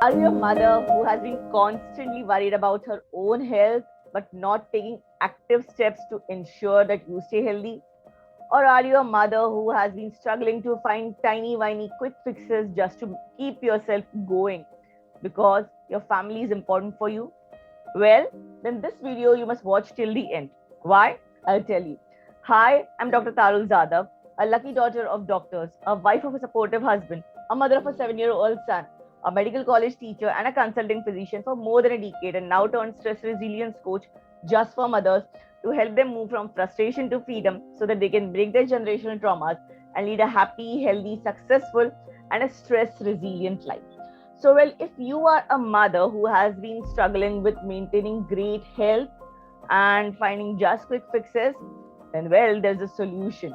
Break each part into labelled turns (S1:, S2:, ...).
S1: Are you a mother who has been constantly worried about her own health but not taking active steps to ensure that you stay healthy? Or are you a mother who has been struggling to find tiny, whiny quick fixes just to keep yourself going because your family is important for you? Well, then this video you must watch till the end. Why? I'll tell you. Hi, I'm Dr. Tarul Zadav, a lucky daughter of doctors, a wife of a supportive husband, a mother of a 7-year-old son, a medical college teacher, and a consulting physician for more than a decade, and now turned stress resilience coach just for mothers to help them move from frustration to freedom so that they can break their generational traumas and lead a happy, healthy, successful, and a stress resilient life. So, well, if you are a mother who has been struggling with maintaining great health and finding just quick fixes, then, well, there's a solution.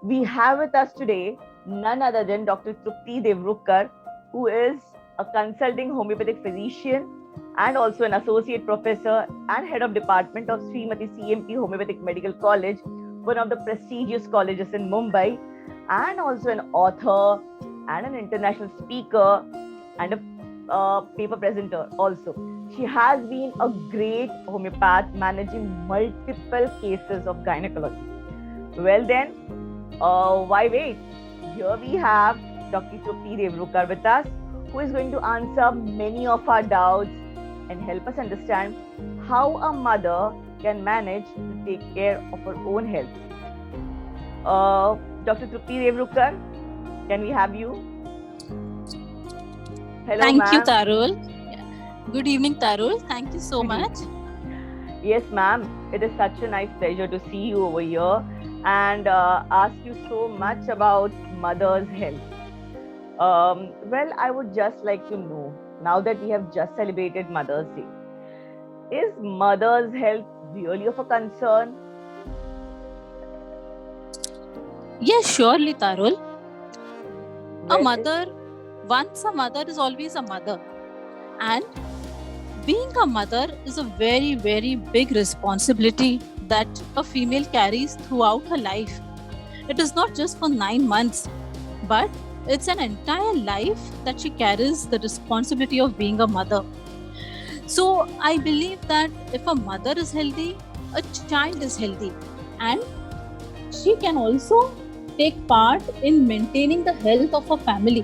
S1: We have with us today none other than Dr. Trupti Deorukhkar, who is a consulting homeopathic physician and also an associate professor and head of department of Srimati CMP Homeopathic Medical College, one of the prestigious colleges in Mumbai, and also an author and an international speaker and a paper presenter also. She has been a great homeopath managing multiple cases of gynecology. Well then, why wait? Here we have Dr. Trupti Deorukhkar with us, who is going to answer many of our doubts and help us understand how a mother can manage to take care of her own health. Dr. Trupti Deorukhkar, can we have you? Hello,
S2: Thank you, Tarul. Good evening, Tarul. Thank you so much.
S1: Yes, ma'am. It is such a nice pleasure to see you over here and ask you so much about mother's health. Well, I would just like to know, now that we have just celebrated Mother's Day, is mother's health really of a concern?
S2: Yes, surely, Tarul. Once a mother is always a mother. And being a mother is a very, very big responsibility that a female carries throughout her life. It is not just for 9 months, but it's an entire life that she carries the responsibility of being a mother. So I believe that if a mother is healthy, a child is healthy, and she can also take part in maintaining the health of a family.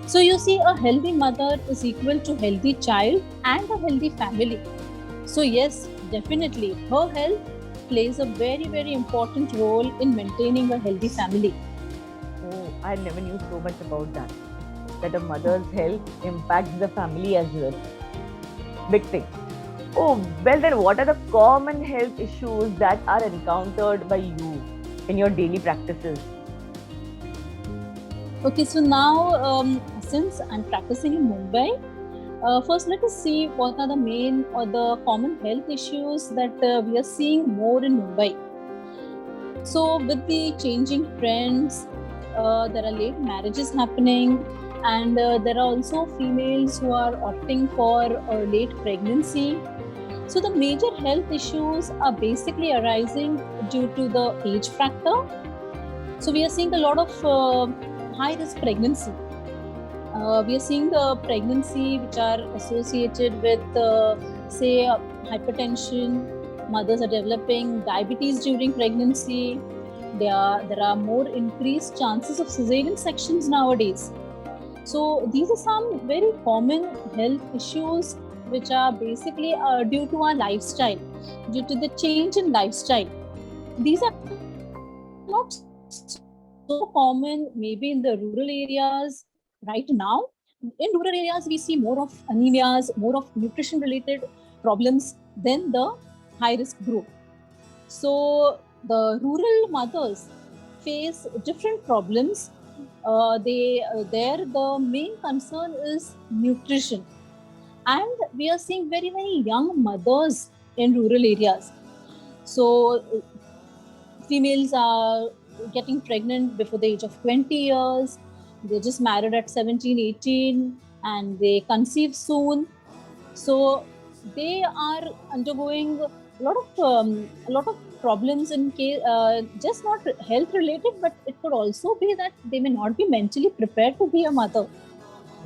S2: So you see, a healthy mother is equal to healthy child and a healthy family. So yes, definitely, her health plays a very, very important role in maintaining a healthy family.
S1: Oh, I never knew so much about that. That a mother's health impacts the family as well. Big thing. Oh, well then what are the common health issues that are encountered by you in your daily practices?
S2: Okay, so now since I'm practicing in Mumbai, first let us see what are the main or the common health issues that we are seeing more in Mumbai. So with the changing trends, there are late marriages happening, and there are also females who are opting for late pregnancy. So the major health issues are basically arising due to the age factor. So we are seeing a lot of high-risk pregnancy. We are seeing the pregnancy which are associated with, say, hypertension. Mothers are developing diabetes during pregnancy. There are more increased chances of cesarean sections nowadays. So these are some very common health issues which are basically due to our lifestyle, due to the change in lifestyle. These are not so common maybe in the rural areas right now. In rural areas, we see more of anemias, more of nutrition related problems than the high risk group. So the rural mothers face different problems. There the main concern is nutrition, and we are seeing very, very young mothers in rural areas. So females are getting pregnant before the age of 20 years. They just married at 17, 18, and they conceive soon. So they are undergoing a lot of problems in case, just not health related, but it could also be that they may not be mentally prepared to be a mother.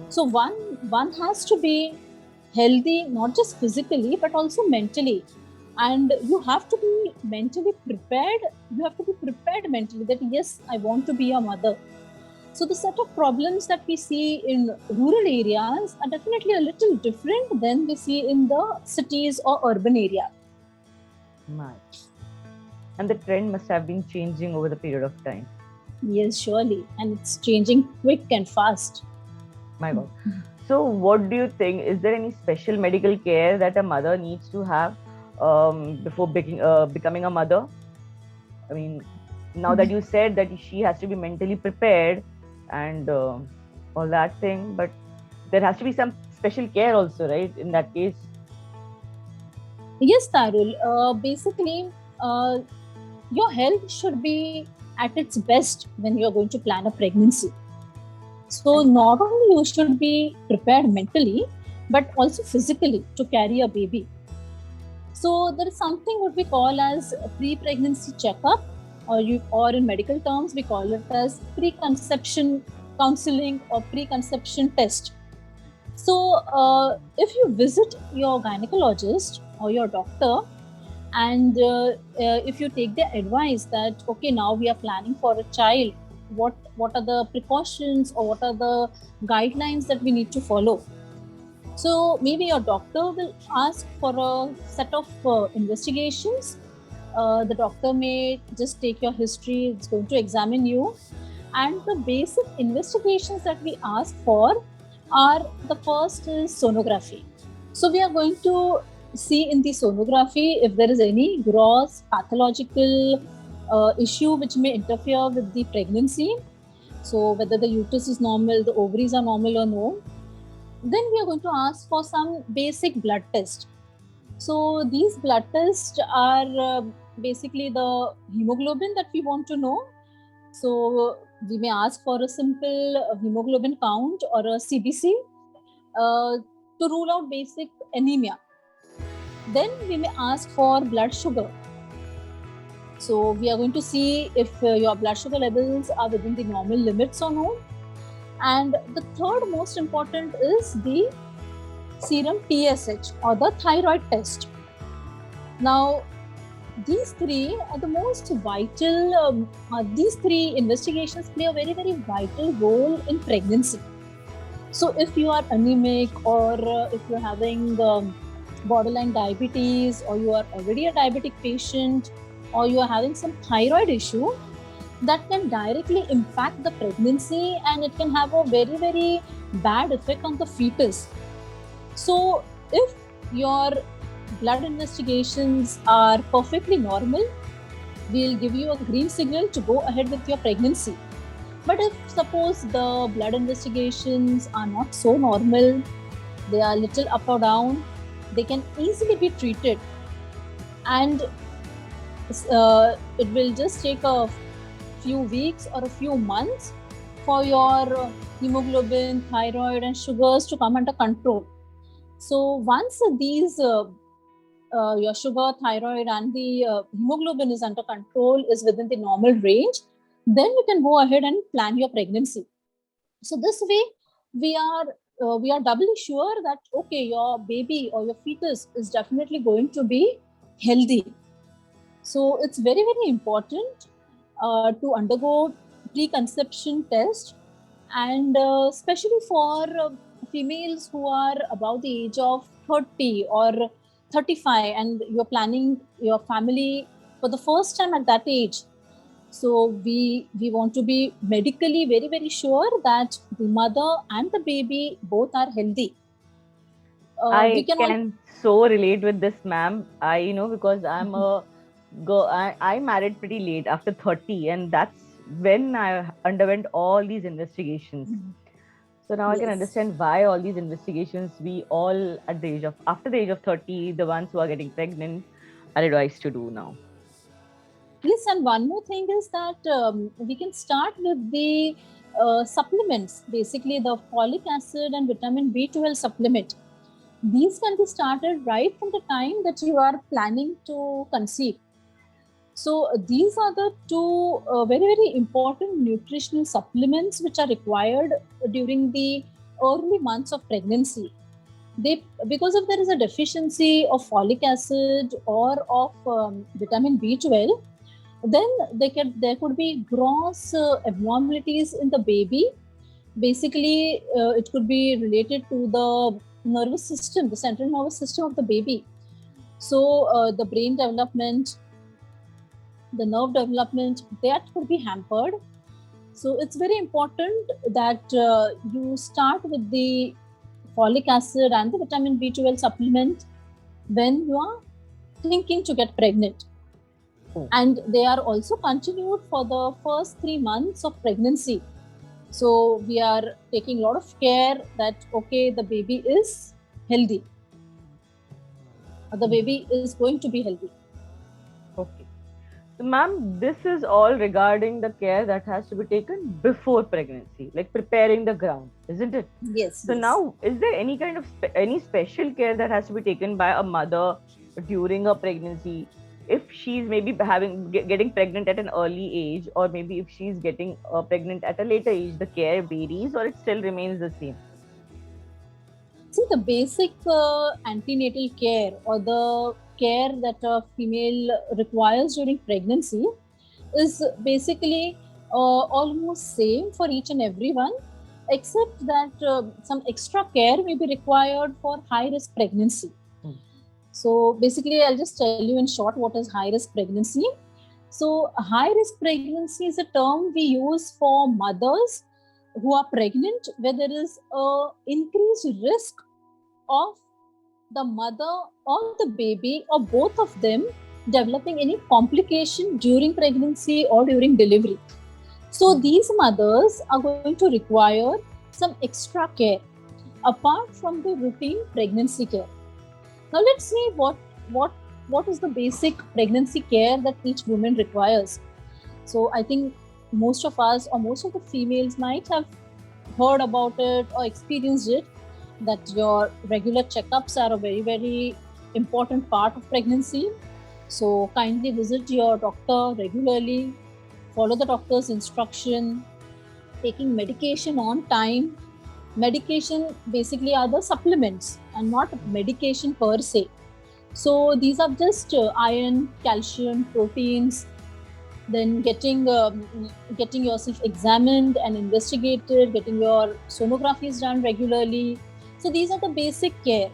S2: So one one has to be healthy, not just physically, but also mentally. And you have to be mentally prepared. You have to be prepared mentally that, yes, I want to be a mother. So the set of problems that we see in rural areas are definitely a little different than we see in the cities or urban area.
S1: My. And the trend must have been changing over the period of time.
S2: Yes, surely. And it's changing quick and fast.
S1: My God. So, what do you think? Is there any special medical care that a mother needs to have before becoming a mother? I mean, now that you said that she has to be mentally prepared and all that thing, but there has to be some special care also, right? In that case.
S2: Yes, Tarul. Basically, your health should be at its best when you're going to plan a pregnancy. So, not only you should be prepared mentally, but also physically to carry a baby. So, there is something what we call as a pre-pregnancy checkup, or in medical terms, we call it as preconception counseling or preconception test. So, if you visit your gynecologist or your doctor, and if you take their advice that, okay, now we are planning for a child, what are the precautions or what are the guidelines that we need to follow? So maybe your doctor will ask for a set of investigations. The doctor may just take your history, it's going to examine you. And the basic investigations that we ask for are, the first is sonography. So we are going to see in the sonography if there is any gross pathological issue which may interfere with the pregnancy. So whether the uterus is normal, the ovaries are normal or no. Then we are going to ask for some basic blood test. So these blood tests are basically the hemoglobin that we want to know. So we may ask for a simple hemoglobin count or a CBC to rule out basic anemia. Then we may ask for blood sugar. So we are going to see if your blood sugar levels are within the normal limits or no. And the third most important is the serum TSH or the thyroid test. Now, these three are the most vital. These three investigations play a very, very vital role in pregnancy. So, if you are anemic, or if you're having borderline diabetes, or you are already a diabetic patient, or you are having some thyroid issue, that can directly impact the pregnancy and it can have a very, very bad effect on the fetus. So, if your blood investigations are perfectly normal, we'll give you a green signal to go ahead with your pregnancy. But if suppose the blood investigations are not so normal, they are little up or down, they can easily be treated, and it will just take a few weeks or a few months for your hemoglobin, thyroid, and sugars to come under control. So once these your sugar, thyroid, and the hemoglobin is under control, is within the normal range, then you can go ahead and plan your pregnancy. So this way, we are doubly sure that, okay, your baby or your fetus is definitely going to be healthy. So it's very, very important to undergo preconception test, and especially for females who are above the age of 30 or 35, and you're planning your family for the first time at that age. So we want to be medically very, very sure that the mother and the baby both are healthy. We
S1: I
S2: can all
S1: can so relate with this, ma'am. I know because I'm a girl. I married pretty late after 30, and that's when I underwent all these investigations. So now I can
S2: yes.
S1: understand why all these investigations we all at the age of after the age of 30, the ones who are getting pregnant, are advised to do now.
S2: Yes, and one more thing is that we can start with the supplements, basically the folic acid and vitamin B12 supplement. These can be started right from the time that you are planning to conceive. So these are the two very, very important nutritional supplements which are required during the early months of pregnancy, because if there is a deficiency of folic acid or of vitamin B12, then there could be gross abnormalities in the baby. Basically, it could be related to the nervous system, the central nervous system of the baby. So the brain development, the nerve development, that could be hampered. So it's very important that you start with the folic acid and the vitamin B12 supplement when you are thinking to get pregnant. And they are also continued for the first 3 months of pregnancy. So we are taking a lot of care that, okay, the baby is healthy. The baby is going to be healthy.
S1: Okay. So, ma'am, this is all regarding the care that has to be taken before pregnancy, like preparing the ground, isn't it?
S2: Yes.
S1: So
S2: Yes.
S1: now, is there any kind of any special care that has to be taken by a mother during her pregnancy? If she's maybe getting pregnant at an early age, or maybe if she's getting pregnant at a later age, the care varies or it still remains the same?
S2: See, the basic antenatal care or the care that a female requires during pregnancy is basically almost same for each and everyone, except that some extra care may be required for high risk pregnancy. So basically, I'll just tell you in short what is high risk pregnancy. So high risk pregnancy is a term we use for mothers who are pregnant where there is a increased risk of the mother or the baby or both of them developing any complication during pregnancy or during delivery. So these mothers are going to require some extra care apart from the routine pregnancy care. Now let's see what what is the basic pregnancy care that each woman requires. So I think most of us or most of the females might have heard about it or experienced it, that your regular checkups are a very, very important part of pregnancy. So kindly visit your doctor regularly, follow the doctor's instruction, taking medication on time. Medication basically are the supplements and not medication per se. So these are just iron, calcium, proteins. Then getting yourself examined and investigated, getting your sonographies done regularly. So these are the basic care.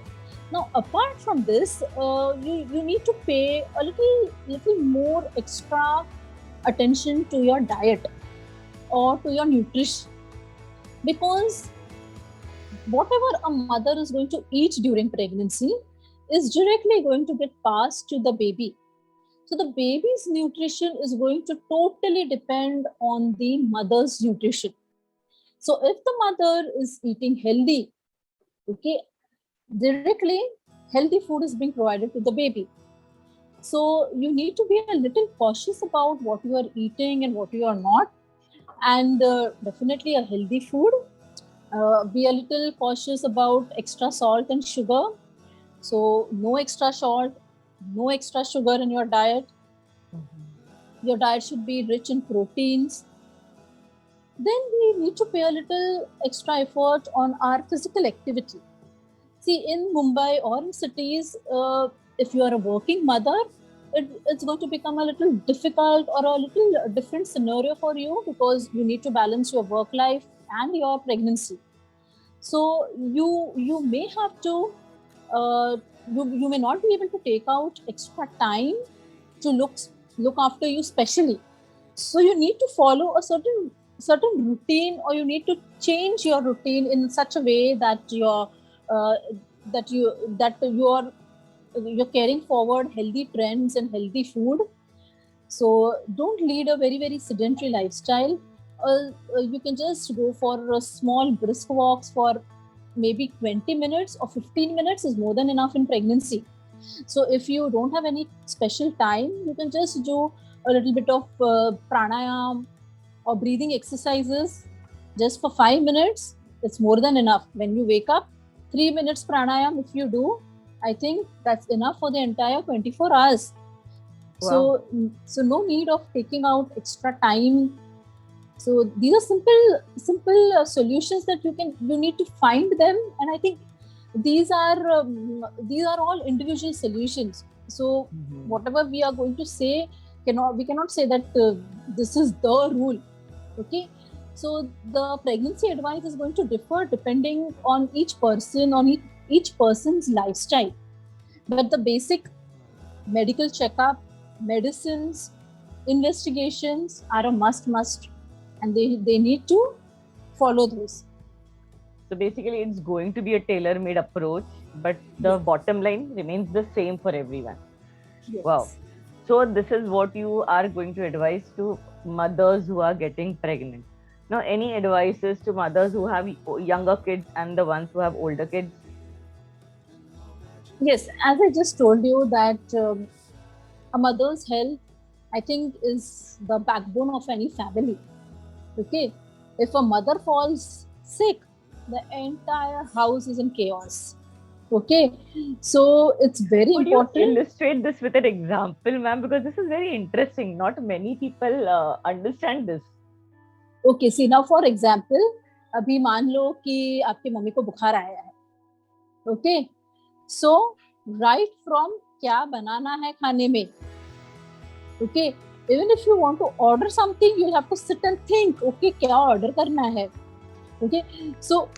S2: Now, apart from this, you need to pay a little more extra attention to your diet or to your nutrition, because whatever a mother is going to eat during pregnancy is directly going to get passed to the baby. So the baby's nutrition is going to totally depend on the mother's nutrition. So if the mother is eating healthy, okay, directly healthy food is being provided to the baby. So you need to be a little cautious about what you are eating and what you are not. And definitely a healthy food. Be a little cautious about extra salt and sugar. So no extra salt, no extra sugar in your diet. Your diet should be rich in proteins. Then we need to pay a little extra effort on our physical activity. See, in Mumbai or in cities, if you are a working mother, it's going to become a little difficult or a little different scenario for you, because you need to balance your work life and your pregnancy. So you may have to you may not be able to take out extra time to look after you specially. So you need to follow a certain routine, or you need to change your routine in such a way that uh, you're carrying forward healthy trends and healthy food. So don't lead a very, very sedentary lifestyle. You can just go for a small brisk walks for maybe 20 minutes or 15 minutes is more than enough in pregnancy. So if you don't have any special time, you can just do a little bit of pranayam or breathing exercises just for 5 minutes. It's more than enough. When you wake up, 3 minutes pranayam if you do, I think that's enough for the entire 24 hours.
S1: Wow.
S2: So no need of taking out extra time So these are simple solutions that you need to find them, and I think these are all individual solutions. So whatever we are going to say, we cannot say that this is the rule. Okay, so the pregnancy advice is going to differ depending on each person, on each person's lifestyle. But the basic medical checkup, medicines, investigations are a must, and they need to follow those.
S1: So basically, it's going to be a tailor-made approach, but the bottom line remains the same for everyone.
S2: Yes.
S1: Wow. So this is what you are going to advise to mothers who are getting pregnant. Now, any advices to mothers who have younger kids and the ones who have older kids?
S2: Yes, as I just told you that a mother's health, I think, is the backbone of any family. Okay, if a mother falls sick, the entire house is in chaos. Okay, so it's very important.
S1: Could you illustrate this with an example, ma'am? Because this is very interesting. Not many people understand this.
S2: Okay, see now for example, अभी मान लो कि आपकी mummy को बुखार आया है. Okay, so right from क्या बनाना है खाने में. Okay, even if you want to order something, you have to sit and think. Okay, क्या order करना है. Okay, so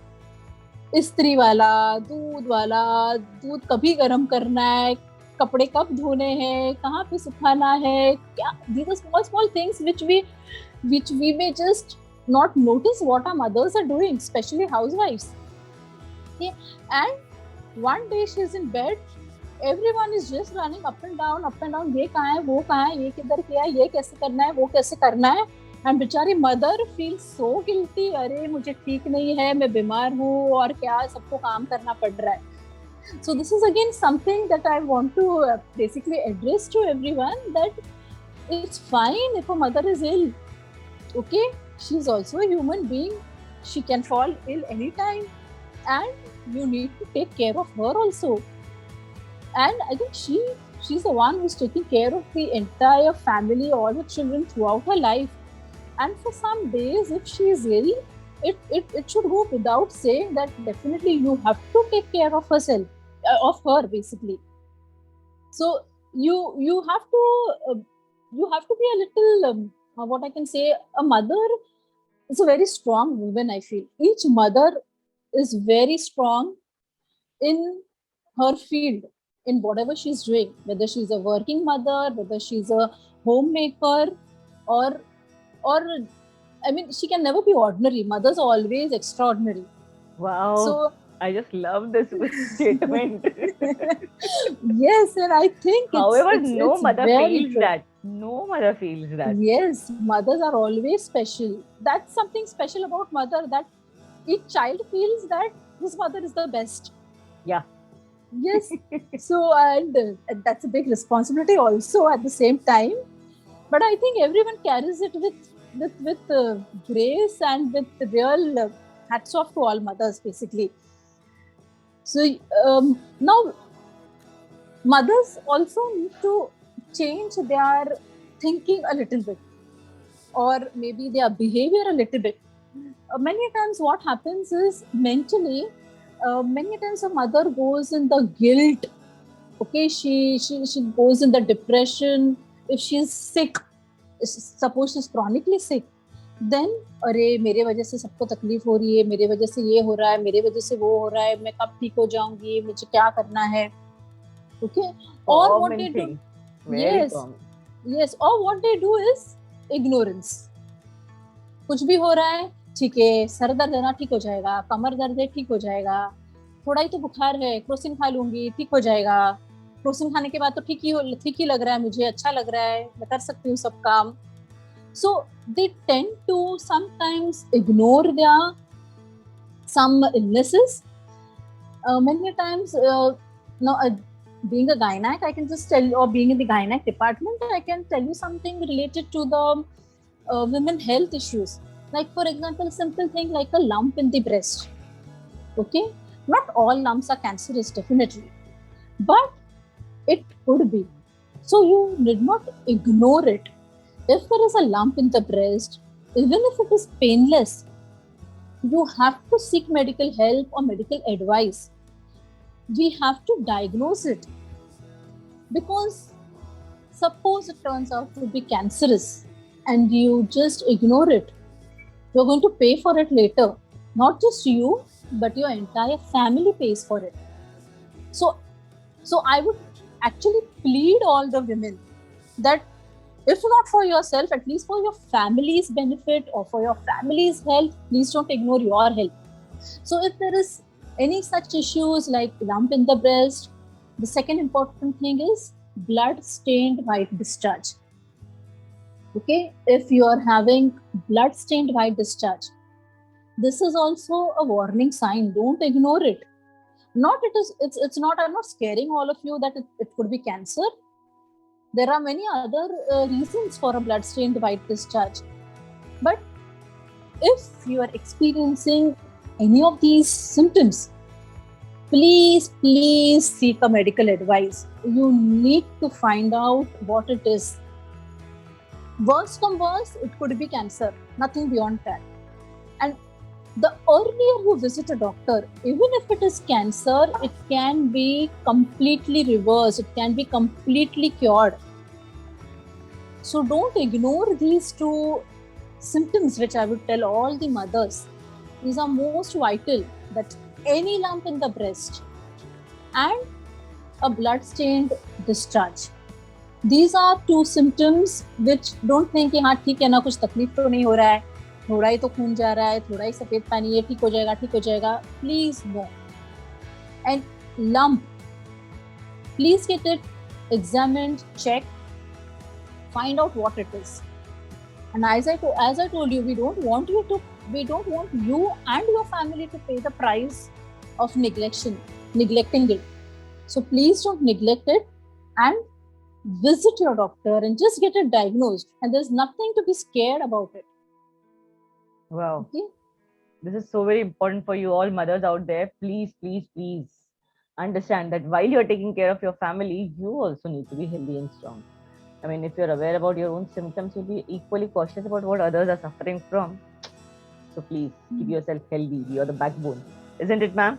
S2: इस्त्री वाला, दूध कभी गर्म करना है, कपड़े कब धोने हैं, कहाँ पे सुखाना है, क्या. These are small things which we may just not notice what our mothers are doing, especially housewives. Okay? And one day she's in bed, everyone is just running up and down. ये कहाँ है, वो कहाँ है, ये किधर किया, ये कैसे करना है, वो कैसे करना है. And बेचारी मदर फील सो गिल्टी. अरे मुझे ठीक नहीं है, मैं बीमार हूँ और क्या सबको काम करना पड़ रहा है. So this is again something that I want to basically address to everyone, that it's fine if a mother is ill. Okay, she's also a human being. She can fall ill anytime, and you need to take care of her also. And I think she's the one who's taking care of the entire family, all the children throughout her life. And for some days, if she is ill, it should go without saying that definitely you have to take care of herself, of her basically. So you have to be a little what I can say. A mother is a very strong woman. I feel each mother is very strong in her field, in whatever she's doing, whether she's a working mother, whether she's a homemaker, or I mean, she can never be ordinary. Mothers are always extraordinary.
S1: Wow.
S2: So
S1: I just love this statement.
S2: Yes, and I think
S1: however, no
S2: it's
S1: mother
S2: very
S1: feels
S2: true.
S1: that. No mother feels that.
S2: Yes, mothers are always special. That's something special about mother, that each child feels that his mother is the best.
S1: Yeah.
S2: Yes. So, and that's a big responsibility also at the same time. But I think everyone carries it with grace and with real hats off to all mothers, basically. So now mothers also need to change their thinking a little bit, or maybe their behavior a little bit. Many times what happens is mentally, many times a mother goes in the guilt. Okay, she goes in the depression. If she's sick, suppose she's chronically sick, then अरे मेरे वजह से सबको तकलीफ हो रही है, मेरे वजह से ये हो रहा है, मेरे वजह से वो हो रहा है, मैं कब ठीक हो जाऊंगी, मुझे क्या करना है. Okay, or what they do, yes, or what they do is ignorance. कुछ भी हो रहा है, ठीक है, सर दर्द है ना, ठीक हो जाएगा, कमर दर्द है, ठीक हो जाएगा, थोड़ा ही तो बुखार है, क्रोसिन खा लूंगी, ठीक हो जाएगा, क्रोसिन खाने के बाद तो ठीक ही लग रहा है, मुझे अच्छा लग रहा है, मैं कर सकती हूँ सब काम. So they tend to sometimes ignore their some illnesses. Many times, being a gynec, I can just tell you, or being in the gynec department, I can tell you something related to the women health issues. Like for example, simple thing like a lump in the breast. Okay, not all lumps are cancerous, definitely, but it could be. So you need not ignore it. If there is a lump in the breast, even if it is painless, you have to seek medical help or medical advice. We have to diagnose it, because suppose it turns out to be cancerous and you just ignore it, you're going to pay for it later. Not just you, but your entire family pays for it. So, I would actually plead all the women that if not for yourself, at least for your family's benefit or for your family's health, please don't ignore your health. So if there is any such issues like lump in the breast, the second important thing is blood stained white discharge. Okay, if you are having blood stained white discharge, this is also a warning sign. Don't ignore it. Not it is it's not, I'm not scaring all of you that it could be cancer. There are many other reasons for a blood stained white discharge. But if you are experiencing any of these symptoms, please seek a medical advice. You need to find out what it is. Worst come worst, it could be cancer, nothing beyond that. And the earlier you visit a doctor, even if it is cancer, it can be completely reversed, it can be completely cured. So don't ignore these two symptoms, which I would tell all the mothers. These are most vital, that any lump in the breast and a blood-stained discharge. These are two symptoms which don't think कि हाँ ठीक है ना, कुछ तकलीफ तो नहीं हो रहा है, थोड़ा ही तो खून जा रहा है, थोड़ा ही सफेद पानी है, ठीक हो जाएगा. Please no. And lump, please get it examined, checked, find out what it is. And as I told you, we don't want you and your family to pay the price of neglecting it. So please don't neglect it and visit your doctor and just get it diagnosed. And there's nothing to be scared about it.
S1: Wow.
S2: Okay?
S1: This is so very important for you all mothers out there. Please understand that while you're taking care of your family, you also need to be healthy and strong. I mean, if you're aware about your own symptoms, you'll be equally cautious about what others are suffering from. So please keep yourself healthy. You're the backbone. Isn't it, ma'am?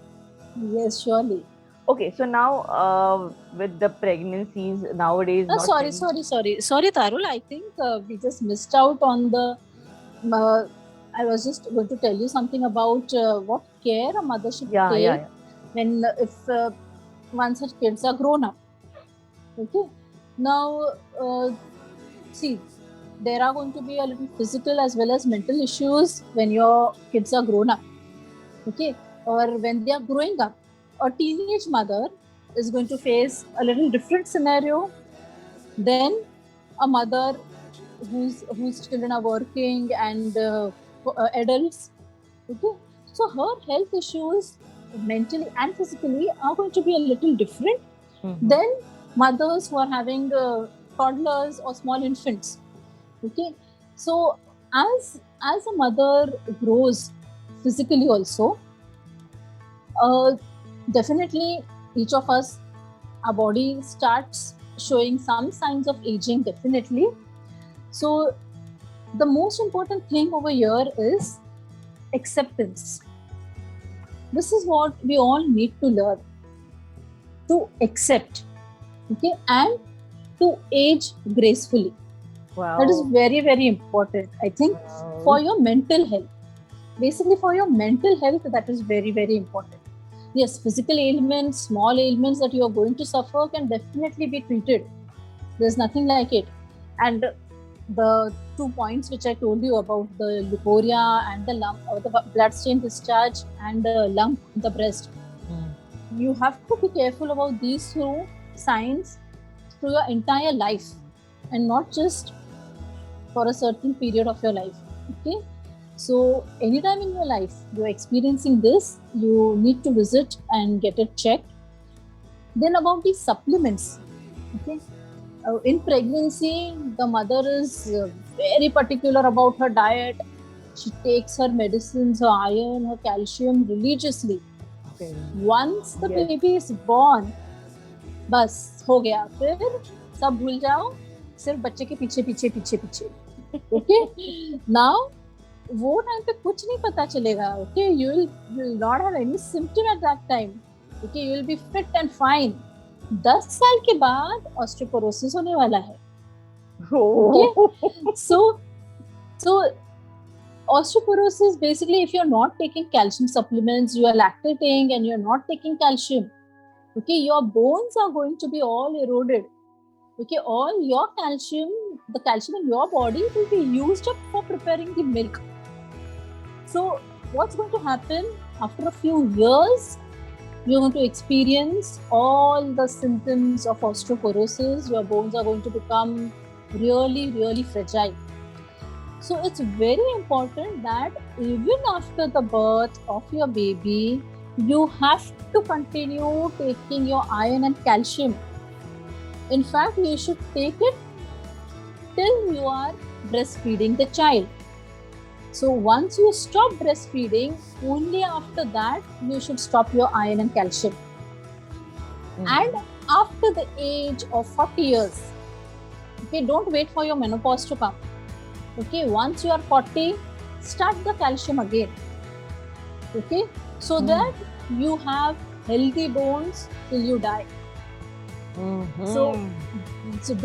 S2: Yes, surely.
S1: Okay, so now with the pregnancies nowadays.
S2: Sorry, Tarul. I think we just missed out on the. I was just going to tell you something about what care a mother should take when if once her kids are grown up. Okay. Now, see, there are going to be a little physical as well as mental issues when your kids are grown up. Okay, or when they are growing up. A teenage mother is going to face a little different scenario than a mother whose children are working and adults. Okay, so her health issues mentally and physically are going to be a little different than mothers who are having toddlers or small infants. Okay, so as a mother grows physically also, definitely each of us, our body starts showing some signs of aging, definitely. So the most important thing over here is acceptance. This is what we all need to learn, to accept, okay, and to age gracefully.
S1: Wow.
S2: That is very, very important, I think, for your mental health. Basically, for your mental health, that is very, very important. Yes, physical ailments, small ailments that you are going to suffer can definitely be treated. There's nothing like it. And the 2 points which I told you about the leukorrhea and the lump, or the blood-stained discharge and the lump in the breast, you have to be careful about these two signs through your entire life and not just for a certain period of your life. Okay, so anytime in your life you're experiencing this, you need to visit and get it checked. Then about the supplements, okay, in pregnancy the mother is very particular about her diet. She takes her medicines, her iron, her calcium religiously. Okay. Once the baby is born, बस हो गया, फिर सब भूल जाओ, सिर्फ बच्चे के पीछे. Okay, now वो टाइम पे कुछ नहीं पता चलेगा. Okay, you will not have any symptom at that time. Okay, you will be fit and fine. 10 साल के बाद ऑस्टियोपोरोसिस होने वाला है. Okay, so so osteoporosis, basically, if you're not taking calcium supplements, you are lactating and you're not taking calcium, okay, your bones are going to be all eroded. Okay, all your calcium, the calcium in your body will be used up for preparing the milk. So what's going to happen after a few years? You're going to experience all the symptoms of osteoporosis. Your bones are going to become really, really fragile. So it's very important that even after the birth of your baby, you have to continue taking your iron and calcium. In fact, you should take it till you are breastfeeding the child. So once you stop breastfeeding, only after that you should stop your iron and calcium. And after the age of 40 years, okay, don't wait for your menopause to come. Okay, once you are 40, start the calcium again. Okay, so that you have healthy bones till you die. So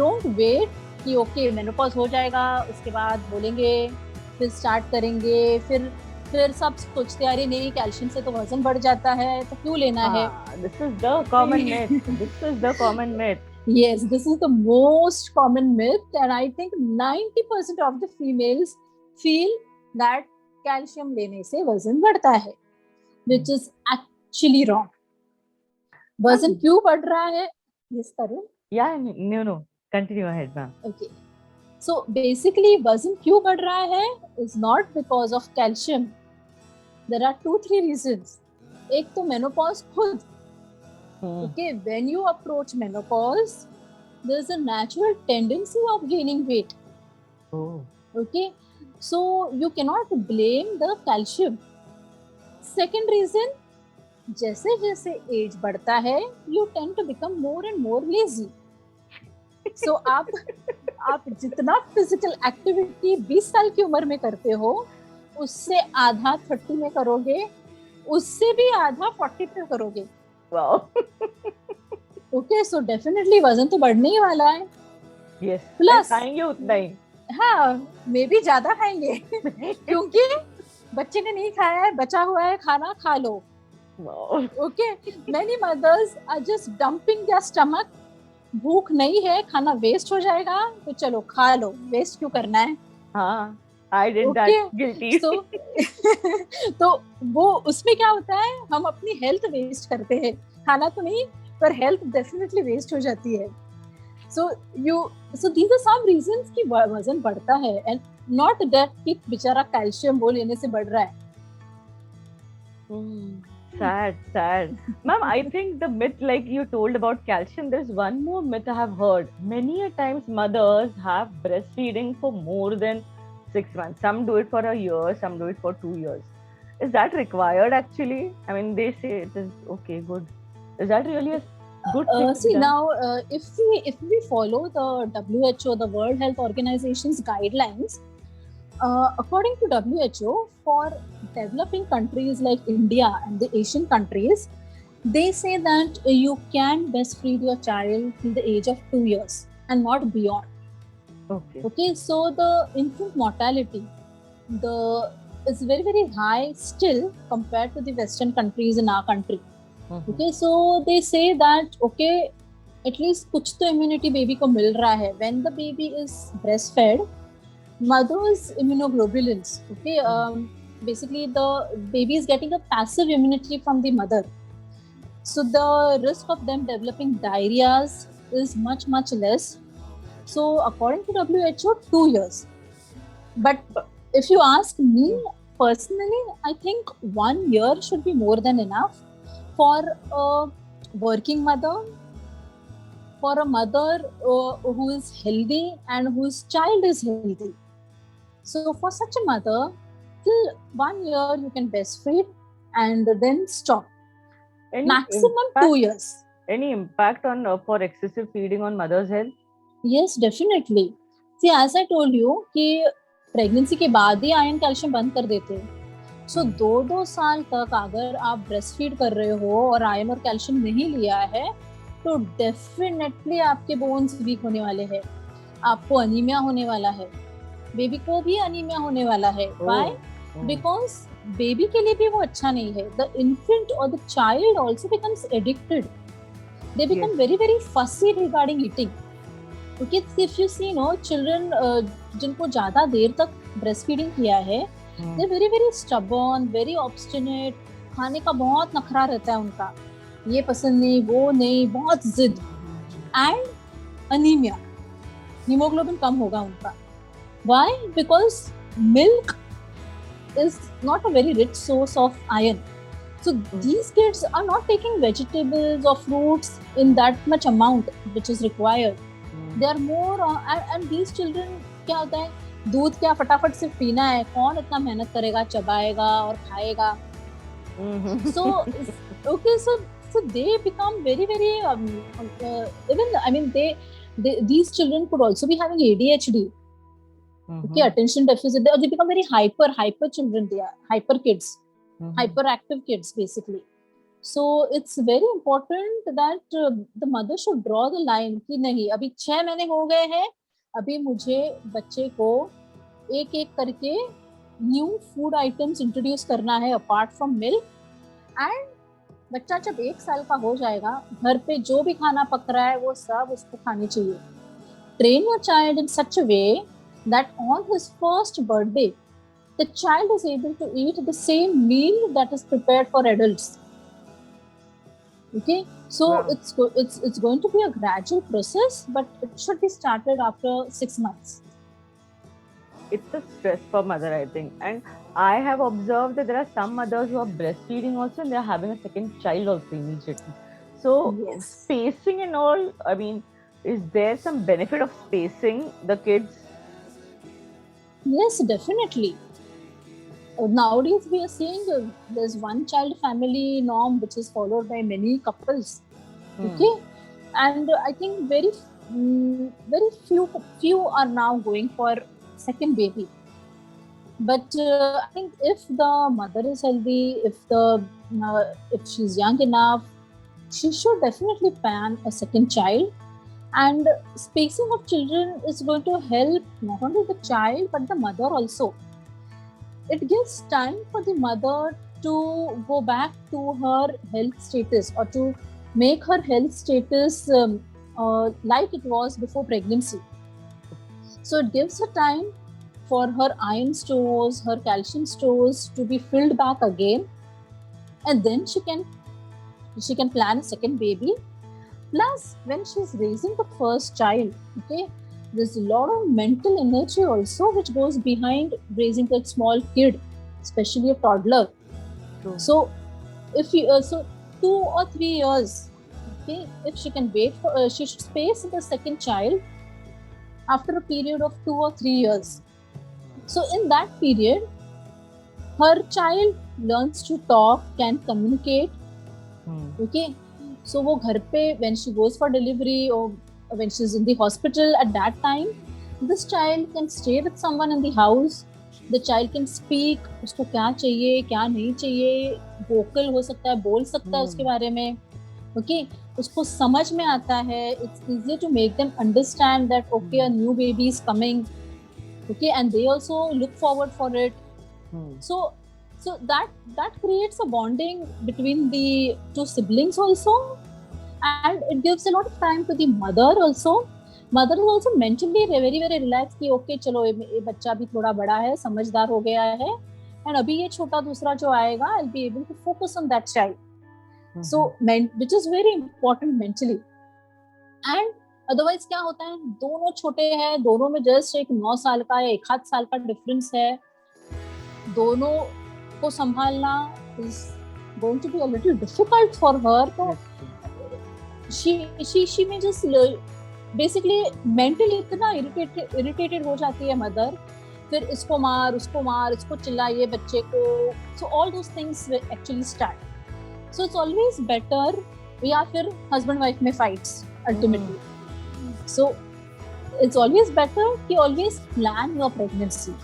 S2: don't wait कि okay menopause हो जाएगा, उसके बाद बोलेंगे, फिर start करेंगे, फिर सब सोचते अरे नहीं कैल्शियम से तो वजन बढ़ जाता है तो क्यों लेना है.
S1: This is the common myth. This is the common myth.
S2: Yes, this is the most common myth, and I think 90% of the females feel that calcium लेने से वजन बढ़ता है, which is actually wrong. वजन क्यों बढ़ रहा है? Yes, Tarun?
S1: Yeah, no. Continue ahead, ma'am.
S2: Okay. So basically, वजन क्यों बढ़ रहा है is not because of calcium. There are 2-3 reasons. एक तो menopause खुद. Okay, when you approach menopause, there's a natural tendency of gaining weight. Okay, so you cannot blame the calcium. Second reason, जैसे जैसे age बढ़ता है, you tend to become more and more lazy. So आप जितना physical activity 20 साल की उम्र में करते हो, उससे आधा 30 में करोगे, उससे भी आधा 40 पे करोगे.
S1: Wow.
S2: Okay, so definitely वजन तो बढ़ने ही वाला है.
S1: Yes.
S2: Plus
S1: खाएंगे उतना ही.
S2: हाँ, मे भी ज्यादा खाएंगे क्योंकि बच्चे ने नहीं खाया है, बचा हुआ है खाना, खा लो.
S1: Wow.
S2: Okay, many mothers are just dumping their stomach. भूख नहीं है, खाना वेस्ट हो जाएगा तो चलो खा लो, वेस्ट क्यों करना है.
S1: हाँ, I did that. Guilty.
S2: So, तो वो उसमें क्या होता है, हम अपनी हेल्थ वेस्ट करते हैं, खाना तो नहीं पर हेल्थ डेफिनेटली वेस्ट हो जाती है. So these are some reasons कि वजन बढ़ता है, and not that कि बेचारा कैल्शियम वो लेने से बढ़ रहा है.
S1: Sad. Ma'am, I think the myth like you told about calcium, there's one more myth I have heard. Many a times mothers have breastfeeding for more than 6 months. Some do it for a year, some do it for 2 years. Is that required actually? I mean, they say it is okay, good. Is that really a good thing?
S2: See now, if we follow the WHO, the World Health Organization's guidelines, according to WHO, for developing countries like India and the Asian countries, they say that you can breastfeed your child till the age of 2 years and not beyond. Okay, so the infant mortality is very, very high still compared to the Western countries in our country. Okay, so they say that okay, at least कुछ तो immunity baby को मिल रहा है. When the baby is breastfed, mother's immunoglobulins, okay, basically the baby is getting a passive immunity from the mother. So the risk of them developing diarrheas is much, much less. So according to WHO, 2 years. But if you ask me personally, I think 1 year should be more than enough for a working mother, for a mother who is healthy and whose child is healthy. So for such a mother, till 1 year you can breastfeed and then stop. Maximum 2 years.
S1: Any impact on for excessive feeding on mother's health?
S2: Yes, definitely. See, as I told you, कि pregnancy के बाद ही iron calcium बंद कर देते हैं। सो 2-2 साल तक अगर आप ब्रेस्ट फीड कर रहे हो और आयरन और कैल्शियम नहीं लिया है तो डेफिनेटली आपके बोन्स वीक होने वाले हैं, आपको अनीमिया होने वाला है, बेबी को भी अनीमिया होने वाला है। व्हाई? बिकॉज बेबी के लिए भी वो अच्छा नहीं है। द इन्फेंट और the child also becomes addicted, they become very very fussy regarding eating. क्योंकि if you see no children जिनको ज्यादा देर तक ब्रेस्ट फीडिंग किया है, they very very stubborn, very obstinate, खाने का बहुत नखरा रहता है उनका, ये पसंद नहीं, वो नहीं, बहुत जिद। एंड अनीमिया, हीमोग्लोबिन कम होगा उनका। Why? Because milk is not a very rich source of iron. So these kids are not taking vegetables or fruits in that much amount which is required. They are more and these children क्या होता है, दूध क्या फटाफट से पीना है, कौन इतना मेहनत करेगा, चबाएगा और खाएगा। So okay, so they become very very even I mean they these children could also be having ADHD. Okay, attention deficit, they become very hyper children, they are hyper kids, hyperactive kids basically. So it's very important that the mother should draw the line कि नहीं, अभी 6 महीने हो गए हैं, अभी मुझे बच्चे को एक एक करके न्यू फूड आइटम्स इंट्रोड्यूस करना है अपार्ट फ्रॉम मिल्क। एंड बच्चा जब 1 साल का हो जाएगा, घर पे जो भी खाना पक रहा है वो सब उसको खानी चाहिए। Train your child in such a way that on his first birthday the child is able to eat the same meal that is prepared for adults. Okay, so it's going to be a gradual process, but it should be started after 6 months.
S1: It's a stress for mother, I think, and I have observed that there are some mothers who are breastfeeding also and they are having a second child also immediately. So spacing and all, I mean, is there some benefit of spacing the kids?
S2: Yes, definitely. Nowadays we are seeing there's one child family norm which is followed by many couples. Okay, and I think very few are now going for second baby. But I think if the mother is healthy, if she's young enough, she should definitely plan a second child. And spacing of children is going to help not only the child but the mother also. It gives time for the mother to go back to her health status or to make her health status like it was before pregnancy. So it gives her time for her iron stores, her calcium stores to be filled back again, and then she can plan a second baby. Plus, when she's raising the first child, okay, there's a lot of mental energy also which goes behind raising that small kid, especially a toddler. So, if you 2 or 3 years, okay, if she can wait for, she should space the second child after a period of 2 or 3 years. So, in that period, her child learns to talk, can communicate, okay. So वो घर पे when she goes for delivery or when she's in the hospital, at that time this child can stay with someone in the house. The child can speak, उसको क्या चाहिए क्या नहीं चाहिए, vocal हो सकता है, बोल सकता है उसके बारे में, okay, उसको समझ में आता है. It's easier to make them understand that okay, a new baby is coming, okay, and they also look forward for it. So that creates a bonding between the 2 siblings also, and it gives a lot of time to the mother also. Mother is also mentally very very relaxed कि okay, चलो ये बच्चा भी थोड़ा बड़ा है, समझदार हो गया है, and अभी ये छोटा दूसरा जो आएगा, I'll be able to focus on that child. So which is very important mentally. And otherwise क्या होता है, दोनों छोटे हैं, दोनों में जस्ट एक 9 साल का या 1 आध साल का डिफरेंस है, दोनों को संभालना is going to be a little difficult for her. So she may just basically mentally इतना irritated हो जाती है mother, फिर इसको मार, इसको चिल्लाइए बच्चे को. So all those things will actually start. So it's always better, या फिर husband wife में fights ultimately. So it's always better कि always plan your pregnancy.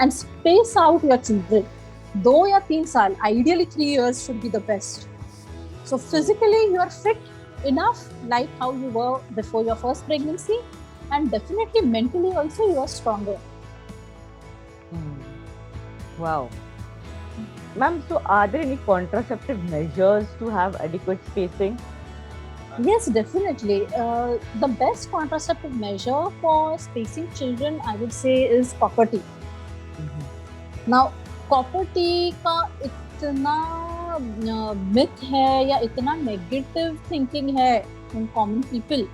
S2: and space out your children. 2 या 3 साल, ideally 3 years should be the best. So physically you are fit enough like how you were before your first pregnancy, and definitely mentally also you are stronger.
S1: Wow. Ma'am, so are there any contraceptive measures to have adequate spacing?
S2: Yes, definitely. The best contraceptive measure for spacing children, I would say, is copper T. Now, copper T का इतना myth है या इतना negative thinking है in common people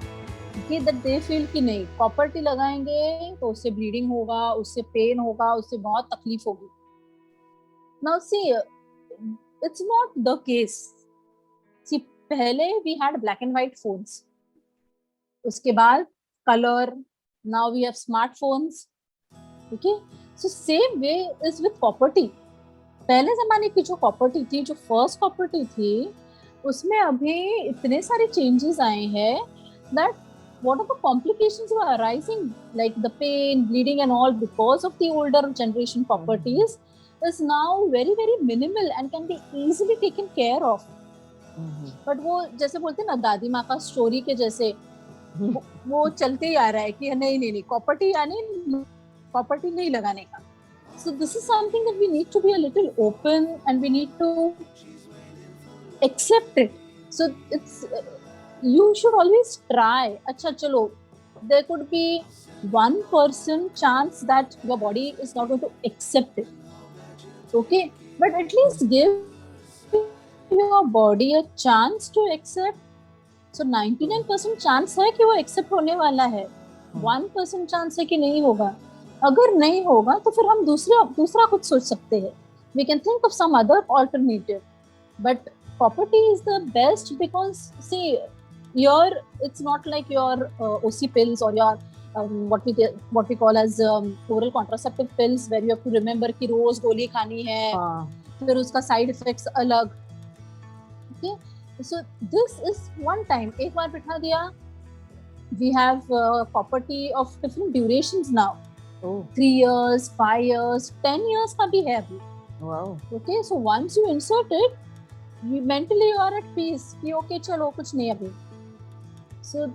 S2: कि that they feel कि नहीं, copper T लगाएंगे तो उससे bleeding होगा, उससे pain होगा, उससे बहुत तकलीफ होगी. Now see, it's not the case. See, पहले we had black and white phones. उसके बाद color. Now we have smartphones. Okay, so same way is with copper T. पहले जमाने की जो कॉपर टी थी, जो फर्स्ट कॉपर टी थी, उसमें अभी इतने सारे चेंजेस आए हैं that what are the complications were arising, like the pain, bleeding and all because of the older generation copper teas is now very very minimal and can be easily taken care of. But वो जैसे बोलते हैं ना दादी माँ का story के जैसे वो चलते ही आ रहा है कि नहीं नहीं नहीं कॉपर टी यानी कॉपर टी नहीं लगाने का. So this is something that we need to be a little open and we need to accept it. So it's you should always try. अच्छा चलो, there could be 1% chance that your body is not going to accept it. Okay, but at least give your body a chance to accept. So 99% chance है कि वो accept होने वाला है. 1% chance है कि नहीं होगा. अगर नहीं होगा तो फिर हम दूसरा कुछ सोच सकते हैं. We can think of some other alternative. But copper tea is the best because see, it's not like your OC pills or your what we call as oral contraceptive pills where you have to remember कि रोज गोली खानी है, फिर उसका side effects अलग. Okay, so this is one time. एक बार बिठा दिया. We have copper tea of different durations now. 3 years, 5 years, 10 years का भी है अभी.
S1: Wow.
S2: Okay, so once you insert it, you mentally you are at peace कि okay चलो कुछ नहीं अभी. So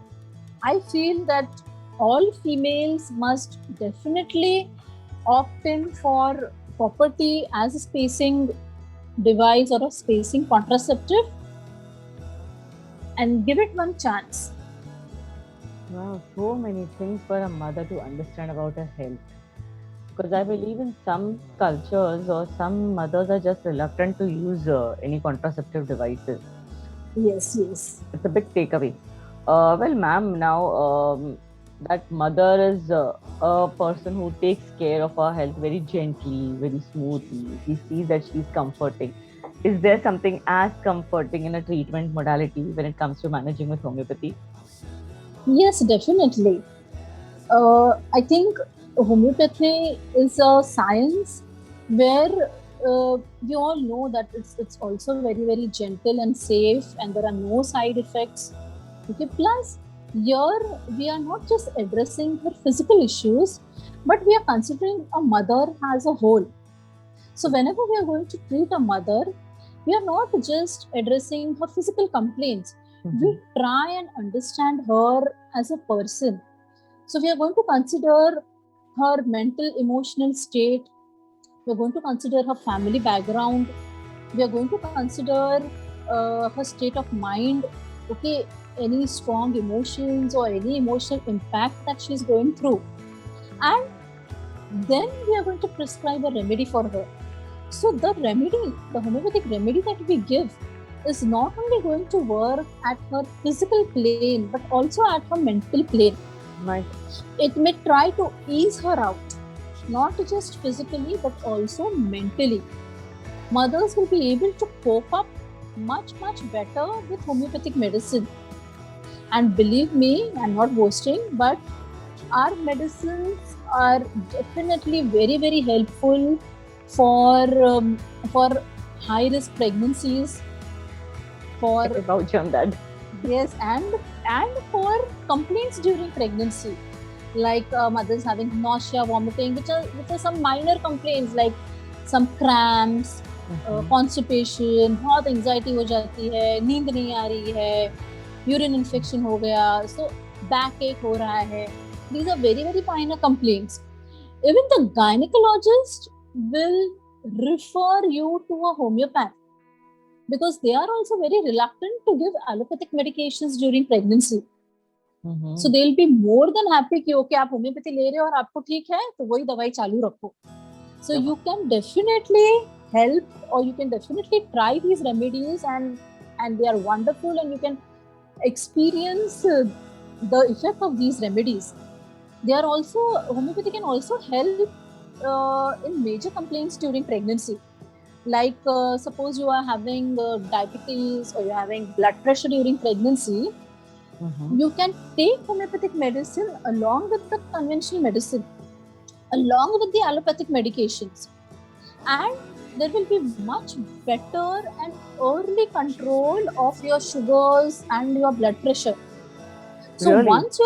S2: I feel that all females must definitely opt in for copper tea as a spacing device or a spacing contraceptive and give it one chance.
S1: Wow, so many things for a mother to understand about her health. Because I believe in some cultures or some mothers are just reluctant to use any contraceptive devices.
S2: Yes.
S1: It's a big takeaway. Well, ma'am, now that mother is a person who takes care of her health very gently, very smoothly. She sees that she's comforting. Is there something as comforting in a treatment modality when it comes to managing with homeopathy?
S2: Yes, definitely. I think homeopathy is a science where we all know that it's also very very gentle and safe and there are no side effects. Okay, plus here we are not just addressing her physical issues, but we are considering a mother as a whole. So whenever we are going to treat a mother, we are not just addressing her physical complaints. We try and understand her as a person. So we are going to consider her mental emotional state. We are going to consider her family background. We are going to consider her state of mind. Okay, any strong emotions or any emotional impact that she is going through. And then we are going to prescribe a remedy for her. So the remedy, the homeopathic remedy that we give is not only going to work at her physical plane, but also at her mental plane.
S1: Right.
S2: It may try to ease her out, not just physically, but also mentally. Mothers will be able to cope up much better with homeopathic medicine. And believe me, I'm not boasting, but our medicines are definitely very, very helpful for high risk pregnancies. For
S1: vouch on that.
S2: Yes, and for complaints during pregnancy. like mothers having nausea, vomiting, which are some minor complaints like some cramps, constipation, बहुत anxiety हो जाती है, नींद नहीं आ रही है, urine infection हो गया, so backache हो रहा है. These are very very minor complaints. Even the gynecologist will refer you to a homeopath because they are also very reluctant to give allopathic medications during pregnancy. So they'll be more than happy कि okay आप homeopathy ले रहे हो और आपको ठीक है तो वही दवाई चालू रखो. So you can definitely help or you can definitely try these remedies and they are wonderful and you can experience the effect of these remedies. They are also, homeopathy can also help in major complaints during pregnancy. Like suppose you are having diabetes or you're having blood pressure during pregnancy, you can take homeopathic medicine along with the conventional medicine, along with the allopathic medications, and there will be much better and early control of your sugars and your blood pressure. So
S1: Really?
S2: once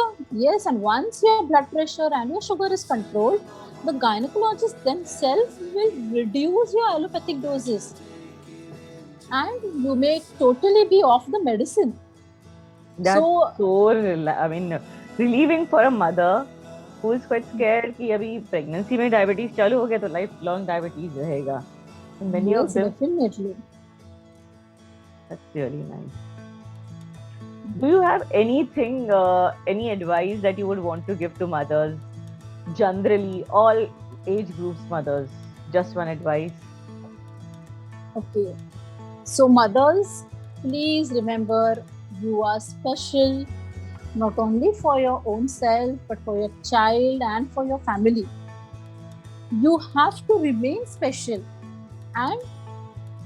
S2: your blood pressure and your sugar is controlled, the gynecologist themselves will reduce your allopathic doses and you may totally be off the medicine.
S1: That's relieving for a mother who is quite scared कि अभी pregnancy में diabetes चालू हो गया तो lifelong diabetes रहेगा. Many
S2: yes,
S1: of them.
S2: Definitely.
S1: That's really nice. Do you have anything, any advice that you would want to give to mothers? Generally, all age groups mothers. Just one advice.
S2: Okay. So mothers, please remember you are special not only for your own self but for your child and for your family. You have to remain special, and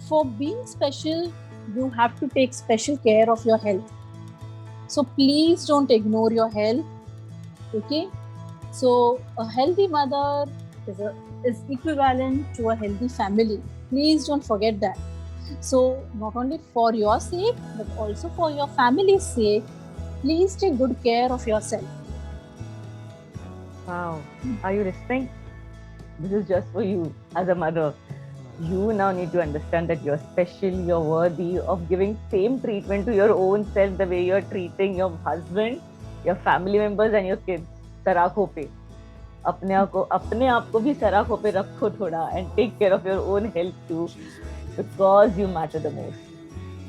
S2: for being special you have to take special care of your health. So please don't ignore your health. Okay, so a healthy mother is equivalent to a healthy family. Please don't forget that. So not only for your sake but also for your family's sake, please take good care of yourself.
S1: Wow, are you listening? This is just for you as a mother. You now need to understand that you're special, you're worthy of giving same treatment to your own self the way you're treating your husband, your family members and your kids. सराखों पे अपने आप को भी सराखों पे रखो थोड़ा and take care of your own health too, because you matter the most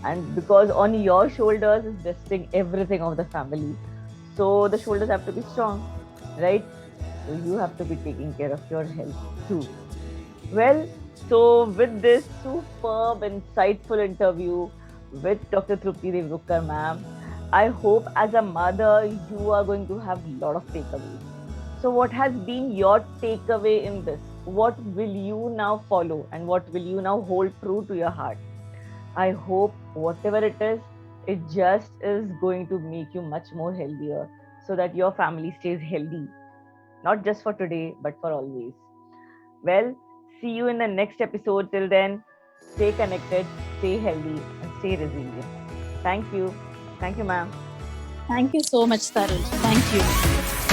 S1: and because on your shoulders is resting everything of the family. So the shoulders have to be strong, right? So you have to be taking care of your health too. Well, so with this superb, insightful interview with Dr. Trupti Deorukhkar ma'am, I hope as a mother you are going to have a lot of takeaways. So what has been your takeaway in this? What will you now follow and what will you now hold true to your heart? I hope whatever it is, it just is going to make you much more healthier so that your family stays healthy, not just for today, but for always. Well, see you in the next episode. Till then, stay connected, stay healthy, and stay resilient. Thank you. Thank you, ma'am.
S2: Thank you so much, Tarun. Thank you.